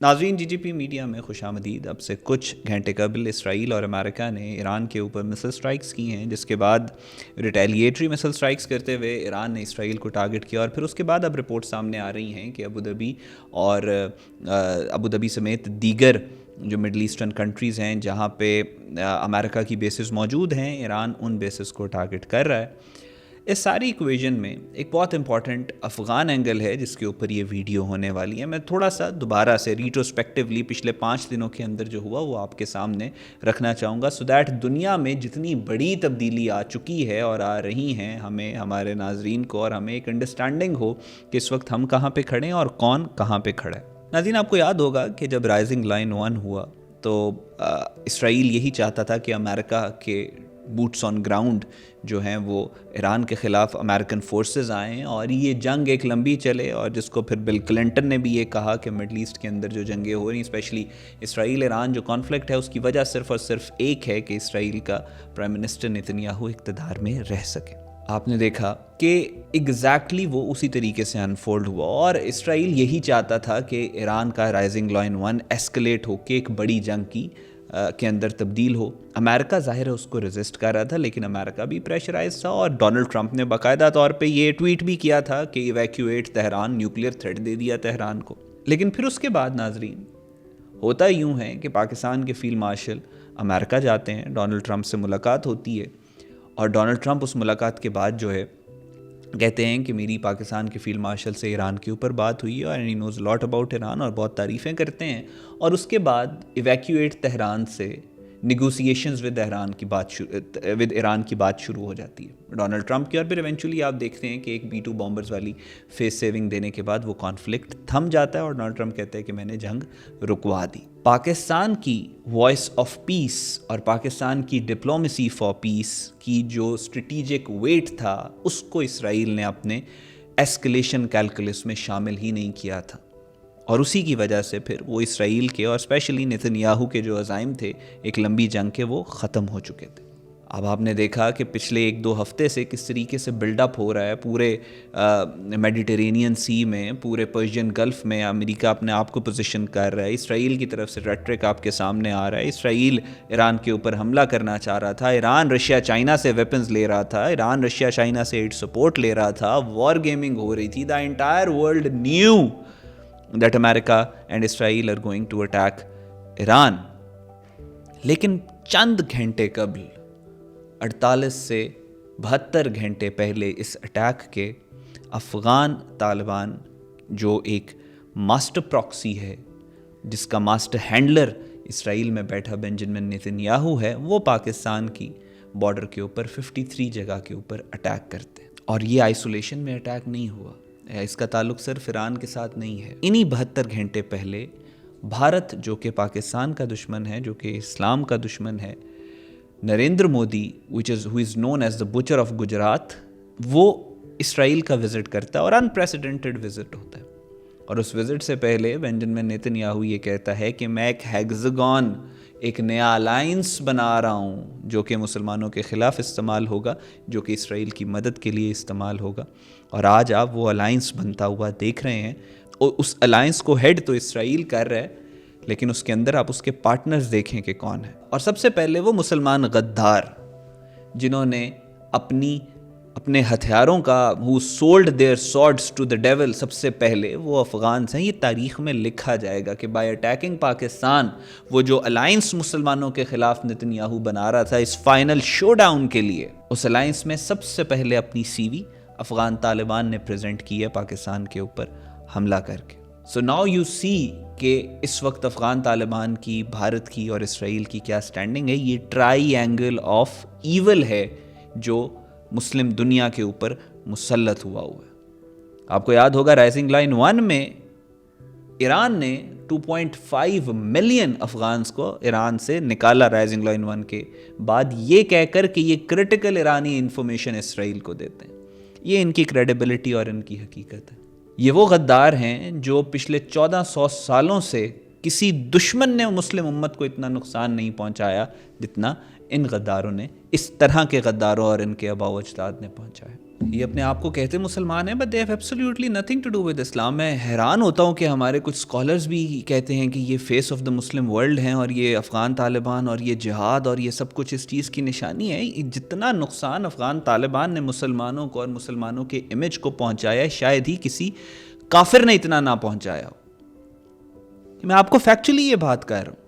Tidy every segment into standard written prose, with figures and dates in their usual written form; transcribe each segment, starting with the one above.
ناظرین، جی جی پی میڈیا میں خوش آمدید۔ اب سے کچھ گھنٹے قبل اسرائیل اور امریکہ نے ایران کے اوپر مسل سٹرائکس کی ہیں، جس کے بعد ریٹیلیٹری مسل سٹرائکس کرتے ہوئے ایران نے اسرائیل کو ٹارگٹ کیا، اور پھر اس کے بعد اب رپورٹ سامنے آ رہی ہیں کہ ابوظہبی سمیت دیگر جو مڈل ایسٹرن کنٹریز ہیں جہاں پہ امریکہ کی بیسز موجود ہیں، ایران ان بیسز کو ٹارگٹ کر رہا ہے۔ اس ساری ایکویژن میں ایک بہت امپورٹنٹ افغان اینگل ہے جس کے اوپر یہ ویڈیو ہونے والی ہے۔ میں تھوڑا سا دوبارہ سے ریٹروسپیکٹیولی پچھلے 5 دنوں کے اندر جو ہوا وہ آپ کے سامنے رکھنا چاہوں گا، سو دیٹ دنیا میں جتنی بڑی تبدیلی آ چکی ہے اور آ رہی ہیں، ہمیں، ہمارے ناظرین کو اور ہمیں ایک انڈرسٹینڈنگ ہو کہ اس وقت ہم کہاں پہ کھڑے ہیں اور کون کہاں پہ کھڑا ہے۔ ناظرین، آپ کو یاد ہوگا کہ جب رائزنگ لائن 1 ہوا تو اسرائیل یہی چاہتا تھا کہ امریکہ کے بوٹس آن گراؤنڈ جو ہیں وہ ایران کے خلاف امریکن فورسز آئیں اور یہ جنگ ایک لمبی چلے، اور جس کو پھر بل کلنٹن نے بھی یہ کہا کہ مڈل ایسٹ کے اندر جو جنگیں ہو رہی ہیں، اسپیشلی اسرائیل ایران جو کانفلکٹ ہے، اس کی وجہ صرف اور صرف ایک ہے کہ اسرائیل کا پرائم منسٹر نیتنیاہو اقتدار میں رہ سکے۔ آپ نے دیکھا کہ ایگزیکٹلی وہ اسی طریقے سے انفولڈ ہوا، اور اسرائیل یہی چاہتا تھا کہ ایران کا رائزنگ لائن 1 ایسکلیٹ ہو کے ایک بڑی جنگ کے اندر تبدیل ہو۔ امریکہ ظاہر ہے اس کو ریزسٹ کر رہا تھا، لیکن امریکہ بھی پریشرائز تھا، اور ڈونلڈ ٹرمپ نے باقاعدہ طور پہ یہ ٹویٹ بھی کیا تھا کہ ایویکیویٹ تہران، نیوکلیئر تھریٹ دے دیا تہران کو۔ لیکن پھر اس کے بعد ناظرین ہوتا یوں ہے کہ پاکستان کے فیلڈ مارشل امریکہ جاتے ہیں، ڈونلڈ ٹرمپ سے ملاقات ہوتی ہے، اور ڈونلڈ ٹرمپ اس ملاقات کے بعد جو ہے کہتے ہیں کہ میری پاکستان کے فیلڈ مارشل سے ایران کے اوپر بات ہوئی ہے، اور ہی نوز لاٹ اباؤٹ ایران، اور بہت تعریفیں کرتے ہیں، اور اس کے بعد ایویکیویٹ تہران سے نیگوسیشنز ود ایران کی بات شروع ہو جاتی ہے ڈونلڈ ٹرمپ کی، اور پھر ایونچولی آپ دیکھتے ہیں کہ ایک B-2 بامبرز والی فیس سیونگ دینے کے بعد وہ کانفلکٹ تھم جاتا ہے، اور ڈونلڈ ٹرمپ کہتے ہیں کہ میں نے جنگ رکوا دی۔ پاکستان کی وائس آف پیس اور پاکستان کی ڈپلومیسی فار پیس کی جو اسٹریٹیجک ویٹ تھا، اس کو اسرائیل نے اپنے ایسکلیشن کیلکولس میں شامل ہی نہیں کیا تھا، اور اسی کی وجہ سے پھر وہ اسرائیل کے اور اسپیشلی نیتنیاہو کے جو عزائم تھے ایک لمبی جنگ کے، وہ ختم ہو چکے تھے۔ اب آپ نے دیکھا کہ پچھلے 1-2 ہفتے سے کس طریقے سے بلڈ اپ ہو رہا ہے پورے میڈیٹرینین سی میں، پورے پرشین گلف میں امریکہ اپنے آپ کو پوزیشن کر رہا ہے، اسرائیل کی طرف سے ریٹرک آپ کے سامنے آ رہا ہے، اسرائیل ایران کے اوپر حملہ کرنا چاہ رہا تھا، ایران رشیا چائنا سے ویپنز لے رہا تھا، ایران رشیا چائنا سے ایڈ سپورٹ لے رہا تھا، وار گیمنگ ہو رہی تھی، the entire world new that America and Israel are going to attack Iran۔ لیکن چند گھنٹے قبل، 48 سے 72 گھنٹے پہلے اس اٹیک کے، افغان طالبان جو ایک ماسٹر پراکسی ہے، جس کا ماسٹر ہینڈلر اسرائیل میں بیٹھا بنجمن نیتنیاہو ہے، وہ پاکستان کی بارڈر کے اوپر 53 جگہ کے اوپر اٹیک کرتے ہیں، اور یہ آئسولیشن میں اٹیک نہیں ہوا، اس کا تعلق صرف ایران کے ساتھ نہیں ہے۔ انہی 72 گھنٹے پہلے بھارت، جو کہ پاکستان کا دشمن ہے، جو کہ اسلام کا دشمن ہے، Narendra Modi who is known as the butcher of Gujarat, وہ اسرائیل کا وزٹ کرتا ہے، اور انپریسیڈنٹڈ وزٹ ہوتا ہے، اور اس وزٹ سے پہلے بنجمن نیتنیاہو یہ کہتا ہے کہ میں ایک ہیگزگون، ایک نیا الائنس بنا رہا ہوں جو کہ مسلمانوں کے خلاف استعمال ہوگا، جو کہ اسرائیل کی مدد کے لیے استعمال ہوگا، اور آج آپ وہ الائنس بنتا ہوا دیکھ رہے ہیں، اور اس الائنس کو ہیڈ تو اسرائیل کر رہا ہے، لیکن اس کے اندر آپ اس کے پارٹنرز دیکھیں کہ کون ہے، اور سب سے پہلے وہ مسلمان غدار جنہوں نے اپنے ہتھیاروں کا who sold their swords to the devil، سب سے پہلے وہ افغانز ہیں۔ یہ تاریخ میں لکھا جائے گا کہ بائی اٹیکنگ پاکستان، وہ جو الائنس مسلمانوں کے خلاف نیتنیاہو بنا رہا تھا اس فائنل شو ڈاؤن کے لیے، اس الائنس میں سب سے پہلے اپنی CV افغان طالبان نے پریزنٹ کی ہے پاکستان کے اوپر حملہ کر کے۔ سو ناؤ یو سی کہ اس وقت افغان طالبان کی، بھارت کی اور اسرائیل کی کیا سٹینڈنگ ہے۔ یہ ٹرائی اینگل آف ایول ہے جو مسلم دنیا کے اوپر مسلط ہوا ہے۔ آپ کو یاد ہوگا رائزنگ لائن 1 میں ایران نے 2.5 ملین افغانز کو ایران سے نکالا رائزنگ لائن 1 کے بعد، یہ کہہ کر کہ یہ کرٹیکل ایرانی انفارمیشن اسرائیل کو دیتے ہیں۔ یہ ان کی کریڈیبلٹی اور ان کی حقیقت ہے۔ یہ وہ غدار ہیں جو پچھلے 1400 سالوں سے کسی دشمن نے مسلم امت کو اتنا نقصان نہیں پہنچایا جتنا ان غداروں نے، اس طرح کے غداروں اور ان کے آباء و اجداد نے پہنچایا۔ یہ اپنے آپ کو کہتے مسلمان ہیں but they have absolutely nothing to do with Islam. میں حیران ہوتا ہوں کہ ہمارے کچھ اسکالرز بھی کہتے ہیں کہ یہ face of the Muslim world ہیں اور یہ افغان طالبان اور یہ جہاد اور یہ سب کچھ اس چیز کی نشانی ہے۔ جتنا نقصان افغان طالبان نے مسلمانوں کو اور مسلمانوں کے امیج کو پہنچایا ہے، شاید ہی کسی کافر نے اتنا نہ پہنچایا ہو۔ میں آپ کو فیکچولی یہ بات کہہ رہا ہوں۔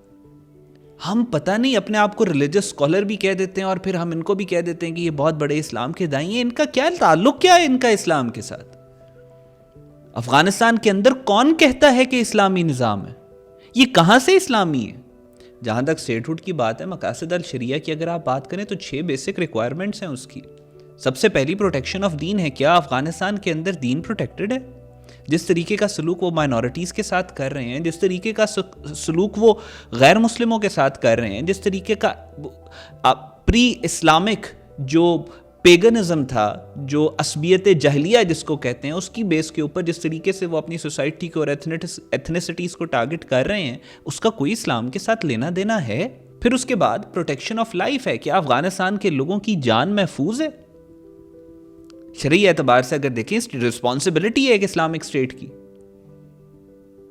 ہم پتہ نہیں اپنے آپ کو ریلیجس اسکالر بھی کہہ دیتے ہیں اور پھر ہم ان کو بھی کہہ دیتے ہیں کہ یہ بہت بڑے اسلام کے دائی ہیں۔ ان کا کیا تعلق کیا ہے ان کا اسلام کے ساتھ؟ افغانستان کے اندر کون کہتا ہے کہ اسلامی نظام ہے؟ یہ کہاں سے اسلامی ہے؟ جہاں تک اسٹیٹ ہوڈ کی بات ہے، مقاصد الشریعہ کی اگر آپ بات کریں تو 6 بیسک ریکوائرمنٹس ہیں اس کی۔ سب سے پہلی پروٹیکشن آف دین ہے۔ کیا افغانستان کے اندر دین پروٹیکٹڈ ہے؟ جس طریقے کا سلوک وہ مائنورٹیز کے ساتھ کر رہے ہیں، جس طریقے کا سلوک وہ غیر مسلموں کے ساتھ کر رہے ہیں، جس طریقے کا پری اسلامک جو پیگنزم تھا، جو عصبیت جہلیہ جس کو کہتے ہیں، اس کی بیس کے اوپر جس طریقے سے وہ اپنی سوسائٹی کو اور ایتھنیسٹیز کو ٹارگٹ کر رہے ہیں، اس کا کوئی اسلام کے ساتھ لینا دینا ہے؟ پھر اس کے بعد پروٹیکشن آف لائف ہے۔ کیا افغانستان کے لوگوں کی جان محفوظ ہے؟ شرعی اعتبار سے اگر دیکھیں، رسپانسبلٹی ہے ایک اسلامک اسٹیٹ کی،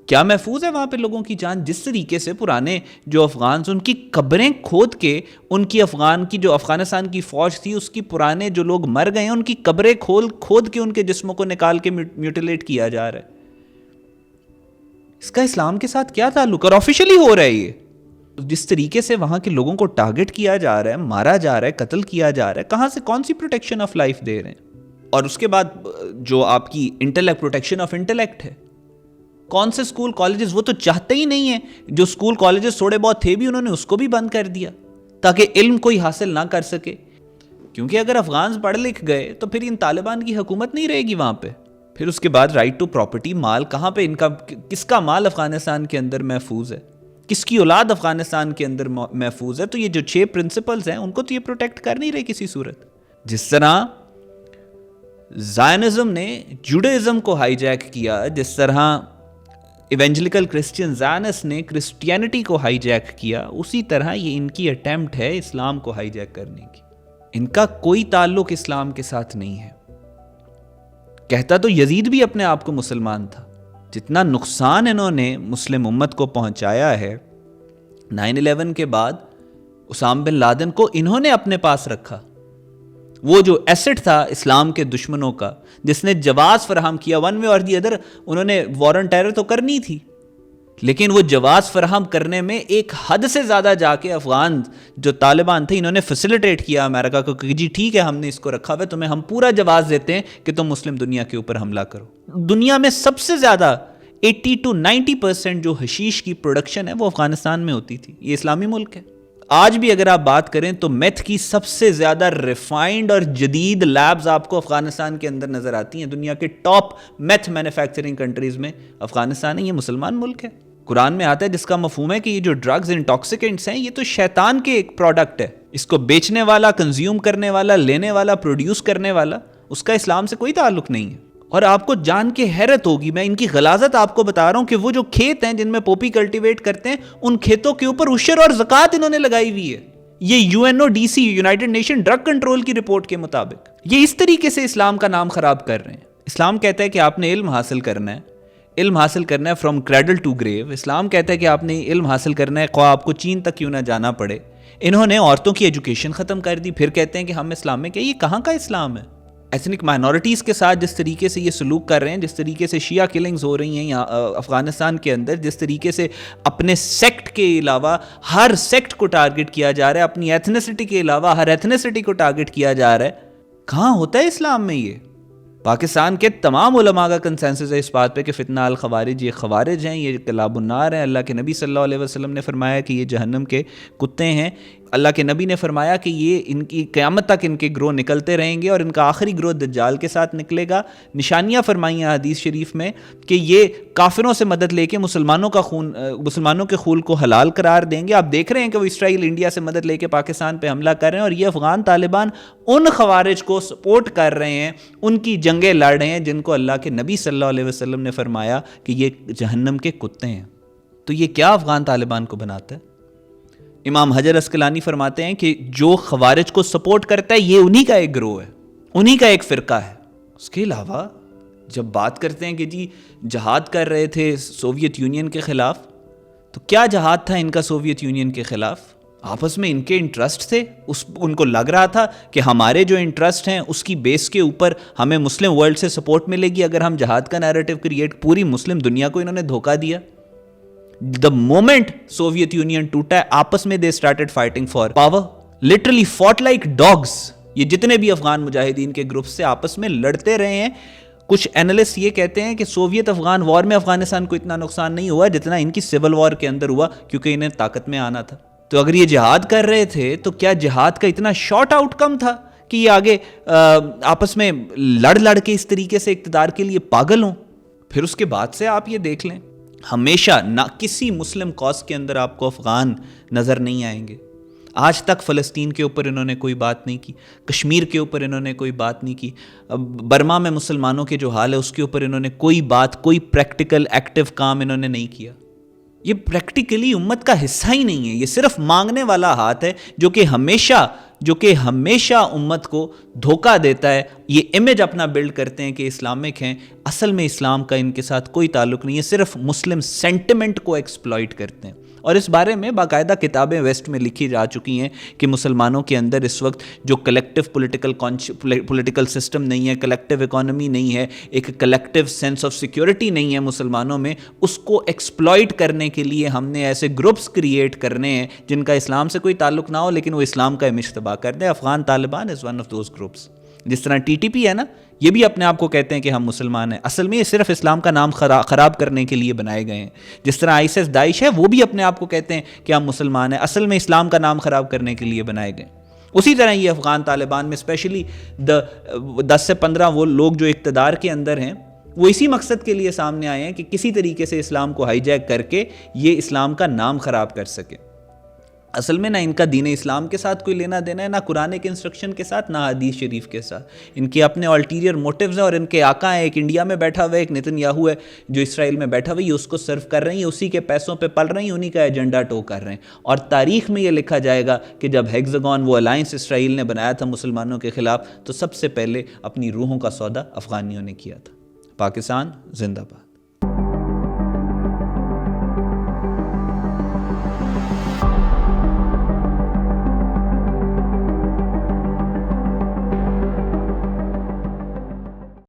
کیا محفوظ ہے وہاں پہ لوگوں کی جان؟ جس طریقے سے پرانے جو افغان ان کی قبریں کھود کے، ان کی جو افغانستان کی فوج تھی اس کی پرانے جو لوگ مر گئے ہیں ان کی قبریں کھود کے ان کے جسموں کو نکال کے میوٹیلیٹ کیا جا رہا ہے، اس کا اسلام کے ساتھ کیا تعلق؟ اور آفیشلی ہو رہا ہے یہ۔ جس طریقے سے وہاں کے لوگوں کو ٹارگٹ کیا جا رہا ہے، مارا جا رہا ہے، قتل کیا جا رہا ہے، کہاں سے کون سی پروٹیکشن آف لائف دے رہے ہیں؟ اور اس کے بعد جو آپ کی انٹلیکٹ، پروٹیکشن آف انٹلیکٹ ہے۔ کون سے اسکول کالجز؟ وہ تو چاہتے ہی نہیں ہیں، جو اسکول کالجز تھوڑے بہت تھے بھی انہوں نے اس کو بھی بند کر دیا تاکہ علم کوئی حاصل نہ کر سکے، کیونکہ اگر افغانز پڑھ لکھ گئے تو پھر ان طالبان کی حکومت نہیں رہے گی وہاں پہ۔ پھر اس کے بعد رائٹ ٹو پراپرٹی، مال کہاں پہ ان کا، کس کا مال افغانستان کے اندر محفوظ ہے، کس کی اولاد افغانستان کے اندر محفوظ ہے؟ تو یہ جو 6 پرنسپلز ہیں ان کو تو یہ پروٹیکٹ کر نہیں رہے کسی صورت۔ جس طرح زائنزم نے جوڈائزم کو ہائی جیک کیا، جس طرح ایونجلیکل کرسچین زائنس نے کرسچینٹی کو ہائی جیک کیا، اسی طرح یہ ان کی اٹیمپٹ ہے اسلام کو ہائی جیک کرنے کی۔ ان کا کوئی تعلق اسلام کے ساتھ نہیں ہے۔ کہتا تو یزید بھی اپنے آپ کو مسلمان تھا۔ جتنا نقصان انہوں نے مسلم امت کو پہنچایا ہے، 9/11 کے بعد اسامہ بن لادن کو انہوں نے اپنے پاس رکھا، وہ جو ایسٹ تھا اسلام کے دشمنوں کا، جس نے جواز فراہم کیا ون وے اور دی ادر۔ انہوں نے وار آن ٹیرر تو کرنی تھی، لیکن وہ جواز فراہم کرنے میں ایک حد سے زیادہ جا کے افغان جو طالبان تھے انہوں نے فیسیلیٹیٹ کیا امریکہ کو کہ جی ٹھیک ہے، ہم نے اس کو رکھا ہوا ہے، تمہیں ہم پورا جواز دیتے ہیں کہ تم مسلم دنیا کے اوپر حملہ کرو۔ دنیا میں سب سے زیادہ 80 to 90% جو حشیش کی پروڈکشن ہے وہ افغانستان میں ہوتی تھی۔ یہ اسلامی ملک ہے۔ آج بھی اگر آپ بات کریں تو میتھ کی سب سے زیادہ ریفائنڈ اور جدید لیبز آپ کو افغانستان کے اندر نظر آتی ہیں۔ دنیا کے ٹاپ میتھ مینوفیکچرنگ کنٹریز میں افغانستان ہے۔ یہ مسلمان ملک ہے۔ قرآن میں آتا ہے جس کا مفہوم ہے کہ یہ جو ڈرگز انٹاکسیکینٹس ہیں یہ تو شیطان کے ایک پروڈکٹ ہے، اس کو بیچنے والا، کنزیوم کرنے والا، لینے والا، پروڈیوس کرنے والا، اس کا اسلام سے کوئی تعلق نہیں ہے۔ اور آپ کو جان کے حیرت ہوگی، میں ان کی غلاظت آپ کو بتا رہا ہوں کہ وہ جو کھیت ہیں جن میں پوپی کلٹیویٹ کرتے ہیں، ان کھیتوں کے اوپر عشر اور زکوٰۃ انہوں نے لگائی ہوئی ہے۔ یہ UNODC، United nation drug control کی رپورٹ کے مطابق یہ اس طریقے سے اسلام کا نام خراب کر رہے ہیں۔ اسلام کہتا ہے کہ آپ نے علم حاصل کرنا ہے، علم حاصل کرنا ہے فرام کریڈل ٹو گریو۔ اسلام کہتا ہے کہ آپ نے علم حاصل کرنا ہے خواہ آپ کو چین تک کیوں نہ جانا پڑے۔ انہوں نے عورتوں کی ایجوکیشن ختم کر دی، پھر کہتے ہیں کہ ہم اسلام میں، کہ یہ کہاں کا اسلام ہے؟ ایتھنک مائنورٹیز کے ساتھ جس طریقے سے یہ سلوک کر رہے ہیں، جس طریقے سے شیعہ کلنگز ہو رہی ہیں یہاں افغانستان کے اندر، جس طریقے سے اپنے سیکٹ کے علاوہ ہر سیکٹ کو ٹارگٹ کیا جا رہا ہے، اپنی ایتھنیسٹی کے علاوہ ہر ایتھنیسٹی کو ٹارگٹ کیا جا رہا ہے، کہاں ہوتا ہے اسلام میں یہ؟ پاکستان کے تمام علماء کا کنسنسس ہے اس بات پہ کہ فتنہ الخوارج، یہ خوارج ہیں، یہ کلاب النار ہیں۔ اللہ کے نبی صلی اللہ علیہ وسلم نے فرمایا کہ یہ جہنم کے کتے ہیں۔ اللہ کے نبی نے فرمایا کہ یہ ان کی قیامت تک ان کے گروہ نکلتے رہیں گے اور ان کا آخری گروہ دجال کے ساتھ نکلے گا۔ نشانیاں فرمائی ہیں حدیث شریف میں کہ یہ کافروں سے مدد لے کے مسلمانوں کے خون کو حلال قرار دیں گے۔ آپ دیکھ رہے ہیں کہ وہ اسرائیل انڈیا سے مدد لے کے پاکستان پہ حملہ کر رہے ہیں، اور یہ افغان طالبان ان خوارج کو سپورٹ کر رہے ہیں، ان کی جنگیں لڑ رہے ہیں جن کو اللہ کے نبی صلی اللہ علیہ وسلم نے فرمایا کہ یہ جہنم کے کتے ہیں۔ تو یہ کیا افغان طالبان کو بناتا ہے؟ امام حجر اسقلانی فرماتے ہیں کہ جو خوارج کو سپورٹ کرتا ہے یہ انہی کا ایک گروہ ہے، انہی کا ایک فرقہ ہے۔ اس کے علاوہ جب بات کرتے ہیں کہ جی جہاد کر رہے تھے سوویت یونین کے خلاف، تو کیا جہاد تھا ان کا سوویت یونین کے خلاف؟ آپس میں ان کے انٹرسٹ تھے، ان کو لگ رہا تھا کہ ہمارے جو انٹرسٹ ہیں اس کی بیس کے اوپر ہمیں مسلم ورلڈ سے سپورٹ ملے گی اگر ہم جہاد کا نیریٹو کریٹ، پوری مسلم دنیا کو انہوں نے دھوکہ دیا۔ The moment Soviet Union ٹوٹا، آپس میں they started fighting for power, literally fought like dogs۔ یہ جتنے بھی افغان مجاہدین کے گروپ سے آپس میں لڑتے رہے ہیں۔ کچھ اینالسٹ یہ کہتے ہیں کہ سوویت افغان وار میں افغانستان کو اتنا نقصان نہیں ہوا جتنا ان کی سول وار کے اندر ہوا، کیونکہ انہیں طاقت میں آنا تھا۔ تو اگر یہ جہاد کر رہے تھے تو کیا جہاد کا اتنا شارٹ آؤٹ کم تھا کہ یہ آگے آپس میں لڑ کے اس طریقے سے اقتدار کے لیے پاگل ہوں؟ پھر اس کے بعد سے آپ یہ دیکھ لیں، ہمیشہ نہ کسی مسلم کاز کے اندر آپ کو افغان نظر نہیں آئیں گے۔ آج تک فلسطین کے اوپر انہوں نے کوئی بات نہیں کی، کشمیر کے اوپر انہوں نے کوئی بات نہیں کی، برما میں مسلمانوں کے جو حال ہے اس کے اوپر انہوں نے کوئی بات، کوئی پریکٹیکل ایکٹیو کام انہوں نے نہیں کیا۔ یہ پریکٹیکلی امت کا حصہ ہی نہیں ہے، یہ صرف مانگنے والا ہاتھ ہے جو کہ ہمیشہ امت کو دھوکہ دیتا ہے۔ یہ امیج اپنا بلڈ کرتے ہیں کہ اسلامک ہیں، اصل میں اسلام کا ان کے ساتھ کوئی تعلق نہیں ہے، صرف مسلم سینٹیمنٹ کو ایکسپلائٹ کرتے ہیں۔ اور اس بارے میں باقاعدہ کتابیں ویسٹ میں لکھی جا چکی ہیں کہ مسلمانوں کے اندر اس وقت جو کلیکٹیو پولیٹیکل سسٹم نہیں ہے، کلیکٹیو اکانومی نہیں ہے، ایک کلیکٹیو سینس آف سیکیورٹی نہیں ہے مسلمانوں میں، اس کو ایکسپلائٹ کرنے کے لیے ہم نے ایسے گروپس کریٹ کرنے ہیں جن کا اسلام سے کوئی تعلق نہ ہو لیکن وہ اسلام کا امیج تباہ کر دیں۔ Afghan Taliban is one of those groups. جس طرح ٹی ٹی پی ہے نا، یہ بھی اپنے آپ کو کہتے ہیں کہ ہم مسلمان ہیں، اصل میں یہ صرف اسلام کا نام خراب کرنے کے لیے بنائے گئے ہیں۔ جس طرح ISIS داعش ہے، وہ بھی اپنے آپ کو کہتے ہیں کہ ہم مسلمان ہیں، اصل میں اسلام کا نام خراب کرنے کے لیے بنائے گئے۔ اسی طرح یہ افغان طالبان میں اسپیشلی 10 سے 15 وہ لوگ جو اقتدار کے اندر ہیں، وہ اسی مقصد کے لیے سامنے آئے ہیں کہ کسی طریقے سے اسلام کو ہائی جیک کر کے یہ اسلام کا نام خراب کر سکے۔ اصل میں نہ ان کا دین اسلام کے ساتھ کوئی لینا دینا ہے، نہ قرآن کے انسٹرکشن کے ساتھ، نہ حدیث شریف کے ساتھ۔ ان کے اپنے الٹیریئر موٹیوز ہیں، اور ان کے آقا ہیں، ایک انڈیا میں بیٹھا ہوا ہے، ایک نتن یاہو ہے جو اسرائیل میں بیٹھا ہوا ہے، یہ اس کو سرو کر رہی ہیں، اسی کے پیسوں پہ پل رہی ہیں، انہی کا ایجنڈا ٹو کر رہے ہیں۔ اور تاریخ میں یہ لکھا جائے گا کہ جب ہیگزاگون وہ الائنس اسرائیل نے بنایا تھا مسلمانوں کے خلاف، تو سب سے پہلے اپنی روحوں کا سودا افغانیوں نے کیا تھا۔ پاکستان زندہ باد۔